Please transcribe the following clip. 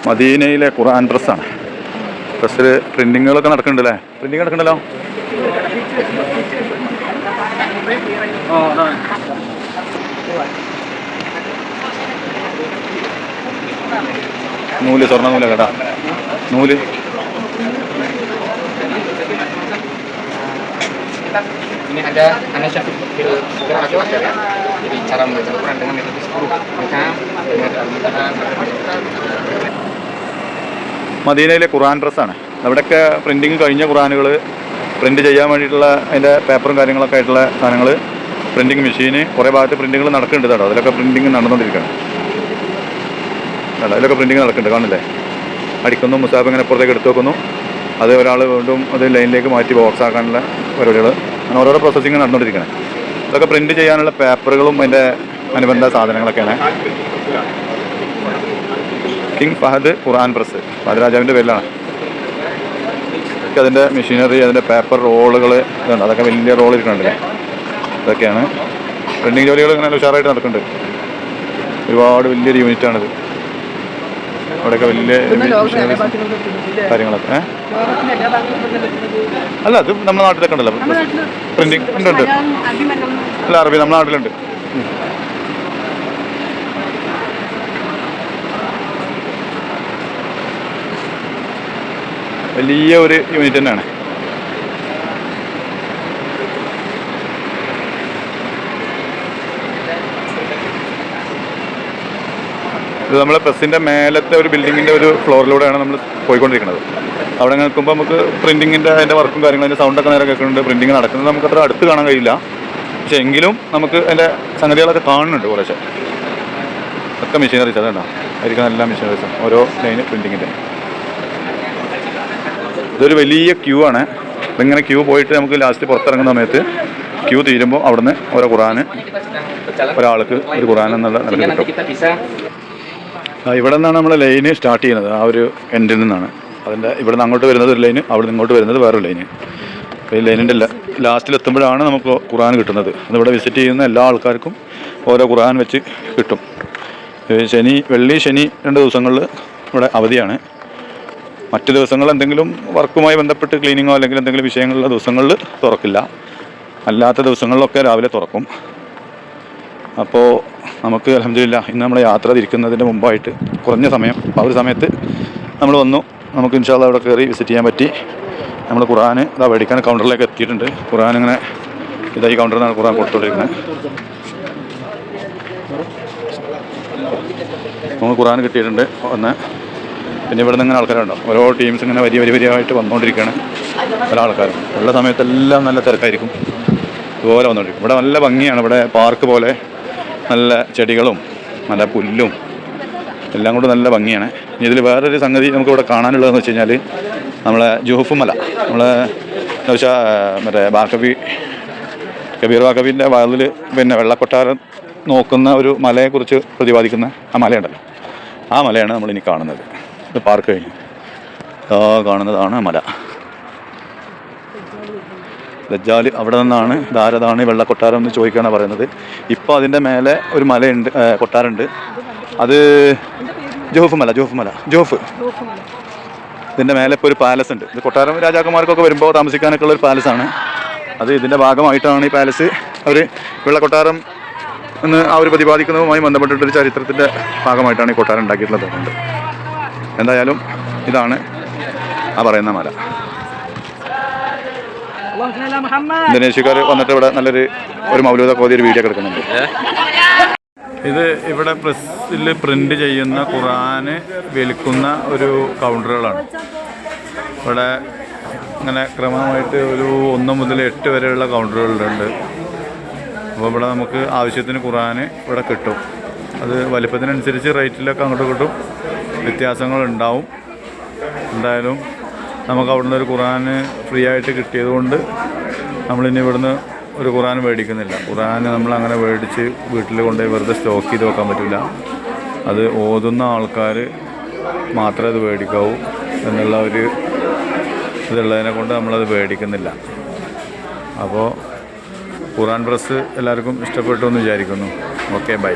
മദീനയിലെ ഖുർആൻ പ്രസ്സാണ്. പ്രസ്സിൽ പ്രിൻറ്റിങ്ങുകളൊക്കെ നടക്കുന്നുണ്ടല്ലേ? പ്രിൻറ്റിങ് നടക്കണ്ടല്ലോ. നൂല്, സ്വർണ്ണ നൂല കേട്ടാ, നൂല്. Ini ada Anasyafi Gerakan ya. Jadi cara membaca Al-Quran dengan metode 10 maka dengan Al-Quran. മദീനയിലെ ഖുർആൻ പ്രസ്സാണ്. അവിടെയൊക്കെ പ്രിൻറ്റിങ് കഴിഞ്ഞ ഖുർആനുകൾ പ്രിൻറ്റ് ചെയ്യാൻ വേണ്ടിയിട്ടുള്ള അതിൻ്റെ പേപ്പറും കാര്യങ്ങളൊക്കെ ആയിട്ടുള്ള സാധനങ്ങൾ, പ്രിൻറ്റിങ് മെഷീന്, കുറേ ഭാഗത്ത് പ്രിൻറ്റിങ്ങൾ നടക്കുന്നുണ്ട് കേട്ടോ. അതിലൊക്കെ പ്രിൻറ്റിങ് നടന്നുകൊണ്ടിരിക്കുകയാണ്. അതിലൊക്കെ പ്രിൻറ്റിങ് നടക്കുന്നുണ്ട്, കാണില്ലേ? അടിക്കുന്നു, മുസാഫ് ഇങ്ങനെ പുറത്തേക്ക് എടുത്തു വെക്കുന്നു, അത് ഒരാൾ വീണ്ടും അത് ലൈനിലേക്ക് മാറ്റി ബോക്സ് ആക്കാനുള്ള പരിപാടികൾ, അങ്ങനെ ഓരോരോ പ്രോസസ്സിങ് നടന്നുകൊണ്ടിരിക്കുകയാണ്. ഇതൊക്കെ പ്രിൻറ്റ് ചെയ്യാനുള്ള പേപ്പറുകളും അതിൻ്റെ അനുബന്ധ സാധനങ്ങളൊക്കെയാണ്. കിങ് ഫഹദ് ഖുർആൻ പ്രസ്, ഫഹദ് രാജാവിൻ്റെ പേരിലാണ്. അതിൻ്റെ മെഷീനറി, അതിൻ്റെ പേപ്പർ റോളുകൾ ഇതുണ്ട്, അതൊക്കെ വലിയ റോൾ ഇരിക്കുന്നുണ്ടല്ലേ. ഇതൊക്കെയാണ് പ്രിൻറ്റിങ് ജോലികൾ ഇങ്ങനെ ഉഷാറായിട്ട് നടക്കുന്നുണ്ട്. ഒരുപാട് വലിയൊരു യൂണിറ്റാണിത്. അവിടെയൊക്കെ വലിയ കാര്യങ്ങളൊക്കെ അല്ല, അത് നമ്മുടെ നാട്ടിലൊക്കെ ഉണ്ടല്ലോ പ്രിൻറ്റിങ് ഉണ്ട്. അല്ല, അറബി നമ്മുടെ നാട്ടിലുണ്ട്. വലിയ ഒരു യൂണിറ്റ് തന്നെയാണ്. ഇത് നമ്മളെ പ്രസ്സിൻ്റെ മേലത്തെ ഒരു ബിൽഡിങ്ങിൻ്റെ ഒരു ഫ്ലോറിലൂടെയാണ് നമ്മൾ പോയിക്കൊണ്ടിരിക്കുന്നത്. അവിടെ നിൽക്കുമ്പോൾ നമുക്ക് പ്രിൻറ്റിങ്ങിൻ്റെ അതിൻ്റെ വർക്കും കാര്യങ്ങളും അതിൻ്റെ സൗണ്ടൊക്കെ നേരെ കേൾക്കുന്നുണ്ട്. പ്രിൻറ്റിങ് നടക്കുന്നത് നമുക്ക് അത്ര അടുത്ത് കാണാൻ കഴിയില്ല, പക്ഷേ എങ്കിലും നമുക്ക് അതിൻ്റെ സംഗതികളൊക്കെ കാണുന്നുണ്ട് കുറേശ്ശെ. ഒക്കെ മെഷീനറീസ് അതുണ്ടോ, ആയിരിക്കുന്ന എല്ലാ മെഷീനറീസും ഓരോ ലൈന് പ്രിൻറ്റിങ്ങിൻ്റെ. ഇതൊരു വലിയ ക്യൂ ആണ്. ഇങ്ങനെ ക്യൂ പോയിട്ട് നമുക്ക് ലാസ്റ്റ് പുറത്തിറങ്ങുന്ന സമയത്ത് ക്യൂ തീരുമ്പോൾ അവിടുന്ന് ഓരോ ഖുർആന് ഒരാൾക്ക് ഒരു ഖുർആൻ എന്നുള്ള നിലയ്ക്ക് കിട്ടും. ഇവിടെ നിന്നാണ് നമ്മൾ ലൈന് സ്റ്റാർട്ട് ചെയ്യുന്നത്, ആ ഒരു എൻഡിൽ നിന്നാണ്. അതിൻ്റെ ഇവിടെ നിന്ന് അങ്ങോട്ട് വരുന്നത് ഒരു ലൈന്, അവിടെ നിന്ന് ഇങ്ങോട്ട് വരുന്നത് വേറൊരു ലൈന്. അപ്പോൾ ഈ ലൈനിൻ്റെ ലാസ്റ്റിലെത്തുമ്പോഴാണ് നമുക്ക് ഖുർആൻ കിട്ടുന്നത്. അതിവിടെ വിസിറ്റ് ചെയ്യുന്ന എല്ലാ ആൾക്കാർക്കും ഓരോ ഖുർആൻ വെച്ച് കിട്ടും. വെള്ളി ശനി 2 ദിവസങ്ങളിൽ ഇവിടെ അവധിയാണ്. മറ്റു ദിവസങ്ങൾ എന്തെങ്കിലും വർക്കുമായി ബന്ധപ്പെട്ട് ക്ലീനിങ്ങോ അല്ലെങ്കിൽ എന്തെങ്കിലും വിഷയങ്ങളുള്ള ദിവസങ്ങളിൽ തുറക്കില്ല. അല്ലാത്ത ദിവസങ്ങളിലൊക്കെ രാവിലെ തുറക്കും. അപ്പോൾ നമുക്ക് അൽഹംദുലില്ലാ ഇന്ന് നമ്മൾ യാത്ര തിരിക്കുന്നതിന് മുമ്പായിട്ട് കുറഞ്ഞ സമയം, ആ ഒരു സമയത്ത് നമ്മൾ വന്നു. നമുക്ക് ഇൻഷാ അല്ലാഹ് അവിടെ കയറി വിസിറ്റ് ചെയ്യാൻ പറ്റി. നമ്മൾ ഖുർആൻ ഇതാ മേടിക്കാൻ കൗണ്ടറിലേക്ക് എത്തിയിട്ടുണ്ട്. ഖുർആൻ ഇങ്ങനെ ഇതായി കൗണ്ടറിൽ നിന്നാണ് ഖുർആൻ കൊടുത്തുകൊണ്ടിരിക്കുന്നത്. നമുക്ക് ഖുർആൻ കിട്ടിയിട്ടുണ്ട് ഒന്ന്. പിന്നെ ഇവിടെ നിന്ന് ഇങ്ങനെ ആൾക്കാരുണ്ടോ, ഓരോ ടീംസ് ഇങ്ങനെ വരിയായിട്ട് വന്നുകൊണ്ടിരിക്കുകയാണ്. പല ആൾക്കാരും ഉള്ള സമയത്തെല്ലാം നല്ല തിരക്കായിരിക്കും. ഇതുപോലെ വന്നുകൊണ്ടിരിക്കും. ഇവിടെ നല്ല ഭംഗിയാണ്. ഇവിടെ പാർക്ക് പോലെ നല്ല ചെടികളും നല്ല പുല്ലും എല്ലാം കൂടെ നല്ല ഭംഗിയാണ്. ഇനി ഇതിൽ വേറൊരു സംഗതി നമുക്കിവിടെ കാണാനുള്ളതെന്ന് വെച്ച് കഴിഞ്ഞാൽ നമ്മളെ ജുഹഫ് മല, നമ്മളെ മറ്റേ കബീർ ബാക്കബിൻ്റെ വാതിൽ പിന്നെ വെള്ളക്കൊട്ടാരം നോക്കുന്ന ഒരു മലയെക്കുറിച്ച് പ്രതിപാദിക്കുന്ന ആ മലയുണ്ടല്ലോ, ആ മലയാണ് നമ്മളിനി കാണുന്നത്. ഇത് പാർക്ക് കഴിഞ്ഞു കാണുന്നതാണ് മല ദജ്ജാൽ. അവിടെ നിന്നാണ് ധാരതാണ് വെള്ളക്കൊട്ടാരം എന്ന് ചോദിക്കുകയാണ് പറയുന്നത്. ഇപ്പോൾ അതിൻ്റെ മേലെ ഒരു മലയുണ്ട്, കൊട്ടാരമുണ്ട്. അത് ജോഫ്. ഇതിൻ്റെ മേലെ ഇപ്പോൾ ഒരു പാലസ് ഉണ്ട്. ഇത് കൊട്ടാരം രാജാക്കന്മാർക്കൊക്കെ വരുമ്പോൾ താമസിക്കാനൊക്കെ ഉള്ളൊരു പാലസാണ്. അത് ഇതിൻ്റെ ഭാഗമായിട്ടാണ് ഈ പാലസ്. അവർ വെള്ളക്കൊട്ടാരം എന്ന് ആ ഒരു പ്രതിപാദിക്കുന്നതുമായി ബന്ധപ്പെട്ടിട്ടൊരു ചരിത്രത്തിൻ്റെ ഭാഗമായിട്ടാണ് ഈ കൊട്ടാരം ഉണ്ടാക്കിയിട്ടുള്ളത് തോന്നുന്നുണ്ട്. എന്തായാലും ഇതാണ് ആ പറയുന്ന മല. ഇന്തോനേഷ്യക്കാർ വന്നിട്ട് ഇവിടെ ഒരു മൗലൂദ കോതിയൊരു വീഡിയോ എടുക്കുന്നുണ്ട്. ഇത് ഇവിടെ പ്രസ്സിൽ പ്രിൻ്റ് ചെയ്യുന്ന ഖുർആന് വിൽക്കുന്ന ഒരു കൗണ്ടറുകളാണ്. ഇവിടെ ഇങ്ങനെ ക്രമമായിട്ട് ഒരു 1 മുതൽ 8 വരെയുള്ള കൗണ്ടറുകളുണ്ട്. അപ്പോൾ ഇവിടെ നമുക്ക് ആവശ്യത്തിന് ഖുർആന് ഇവിടെ കിട്ടും. അത് വലിപ്പത്തിനനുസരിച്ച് റേറ്റിലൊക്കെ അങ്ങോട്ട് കിട്ടും, വ്യത്യാസങ്ങളുണ്ടാവും. എന്തായാലും നമുക്ക് അവിടുന്ന് ഒരു ഖുർആന് ഫ്രീ ആയിട്ട് കിട്ടിയത് കൊണ്ട് നമ്മളിനി ഇവിടുന്ന് ഒരു ഖുർആൻ മേടിക്കുന്നില്ല. ഖുർആൻ നമ്മളങ്ങനെ മേടിച്ച് വീട്ടിൽ കൊണ്ടുപോയി വെറുതെ സ്റ്റോക്ക് ചെയ്ത് വെക്കാൻ പറ്റില്ല. അത് ഓതുന്ന ആൾക്കാർ മാത്രമേ അത് മേടിക്കാവൂ എന്നുള്ള ഒരു ഇതുള്ളതിനെ കൊണ്ട് നമ്മളത് മേടിക്കുന്നില്ല. അപ്പോൾ ഖുർആൻ പ്രസ് എല്ലാവർക്കും ഇഷ്ടപ്പെട്ടു എന്ന് വിചാരിക്കുന്നു. Okay, by.